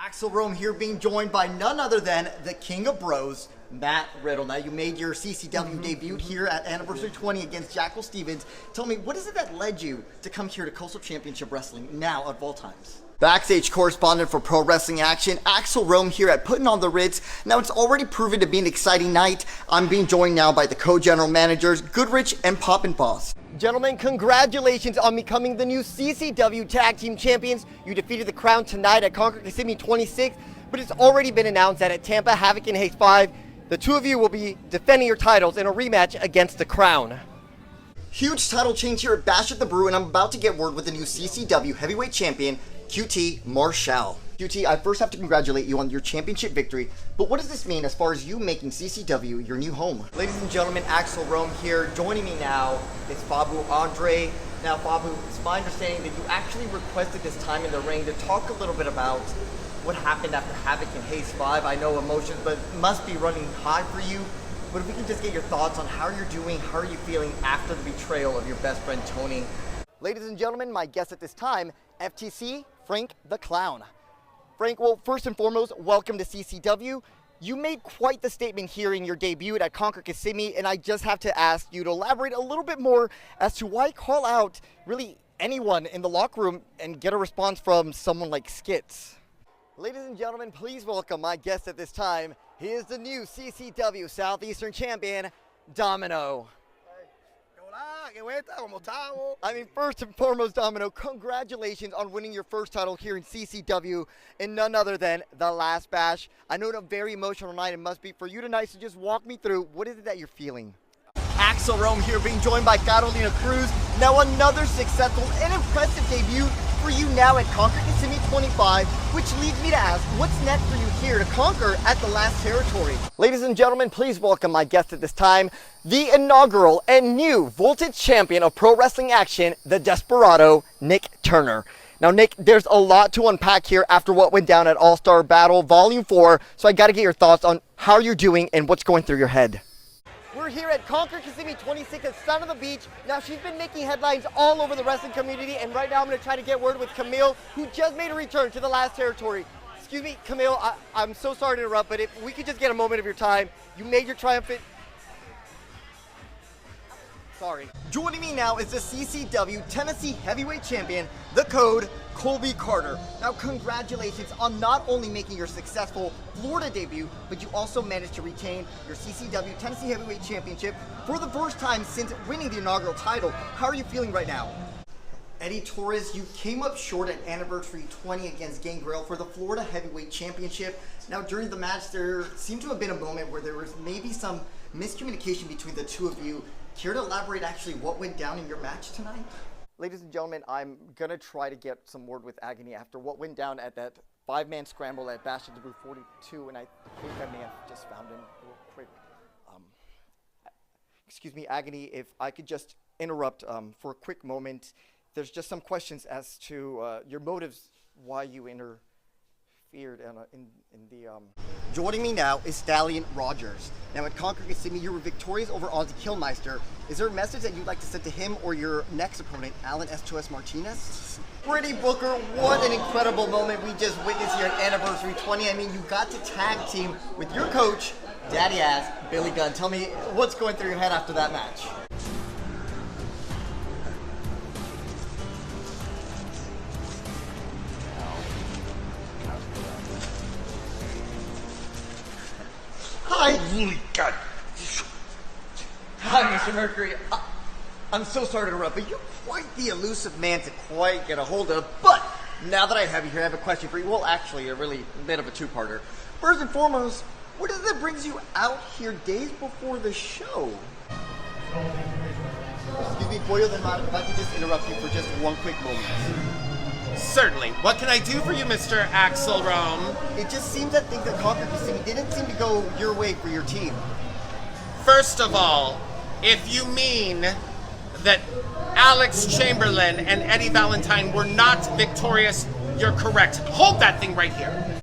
Axel Rome here being joined by none other than the King of Bros, Matt Riddle. Now, you made your CCW debut here at Anniversary 20 against Jackal Stevens. Tell me, what is it that led you to come here to Coastal Championship Wrestling now at all times? Backstage correspondent for Pro Wrestling Action, Axel Rome here at Putting on the Ritz. Now, it's already proven to be an exciting night. I'm being joined now by the co-general managers, Goodrich and Poppin' Boss. Gentlemen, congratulations on becoming the new CCW Tag Team Champions. You defeated the Crown tonight at Concord Kissimmee 26, but it's already been announced that at Tampa Havoc and Haze 5, the two of you will be defending your titles in a rematch against the Crown. Huge title change here at Bash at the Brew, and I'm about to get word with the new CCW Heavyweight Champion, QT Marshall. QT, I first have to congratulate you on your championship victory, but what does this mean as far as you making CCW your new home? Ladies and gentlemen, Axel Rome here. Joining me now is Fabu Andre. Now, Fabu, it's my understanding that you actually requested this time in the ring to talk a little bit about what happened after Havoc and Haze 5. I know emotions, but must be running high for you. But if we can just get your thoughts on how you're doing, how are you feeling after the betrayal of your best friend, Tony? Ladies and gentlemen, my guest at this time, FTC, Frank the Clown. Frank, well, first and foremost, welcome to CCW. You made quite the statement here in your debut at Concord Kissimmee, and I just have to ask you to elaborate a little bit more as to why call out really anyone in the locker room and get a response from someone like Skits. Ladies and gentlemen, please welcome my guest at this time. He is the new CCW Southeastern Champion, Domino. I mean, first and foremost, Domino, congratulations on winning your first title here in CCW and none other than the last Bash. I know it's a very emotional night it must be for you tonight, so just walk me through, what is it that you're feeling? Axel Rome here being joined by Carolina Cruz. Now another successful and impressive debut for you now at Concord Kissimmee 25, which leads me to ask, what's next for you here to conquer at the last territory? Ladies and gentlemen, please welcome my guest at this time, the inaugural and new Voltage Champion of Pro Wrestling Action, the Desperado, Nick Turner. Now, Nick, there's a lot to unpack here after what went down at All-Star Battle Volume 4, so I gotta get your thoughts on how you're doing and what's going through your head. We're here at Concord Kissimmee 26 at Sun of the Beach. Now, she's been making headlines all over the wrestling community, and right now I'm going to try to get word with Camille, who just made a return to the last territory. Excuse me, Camille, I'm so sorry to interrupt, but if we could just get a moment of your time. You made your triumphant... Sorry. Joining me now is the CCW Tennessee Heavyweight Champion, the Code, Colby Carter. Now, congratulations on not only making your successful Florida debut, but you also managed to retain your CCW Tennessee Heavyweight Championship for the first time since winning the inaugural title. How are you feeling right now? Eddie Torres, you came up short at Anniversary 20 against Gangrel for the Florida Heavyweight Championship. Now, during the match, there seemed to have been a moment where there was maybe some miscommunication between the two of you. Care to elaborate actually what went down in your match tonight? Ladies and gentlemen, I'm going to try to get some word with Agony after what went down at that five-man scramble at Bash at the Brew 42, and I think I may have just found him real quick. Excuse me, Agony, if I could just interrupt for a quick moment. There's just some questions as to your motives, why you interfered in the... Joining me now is Stallion Rogers. Now at Concord Kissimmee, you were victorious over Ozzy Killmeister. Is there a message that you'd like to send to him or your next opponent, Alan S2S Martinez? Pretty Booker, what an incredible moment we just witnessed here at Anniversary 20. I mean, you got to tag team with your coach, Daddy Ass, Billy Gunn. Tell me what's going through your head after that match. Hi. Holy God. Hi, Mr. Mercury. I'm so sorry to interrupt, but you're quite the elusive man to quite get a hold of. But now that I have you here, I have a question for you. Well, actually, a really bit of a two-parter. First and foremost, what is it that brings you out here days before the show? Excuse me, Boyo, then if I could just interrupt you for just one quick moment. Certainly. What can I do for you, Mr. Axel Rome? It just seems that things at Concord Kissimmee didn't seem to go your way for your team. First of all, if you mean that Alex Chamberlain and Eddie Valentine were not victorious, you're correct. Hold that thing right here.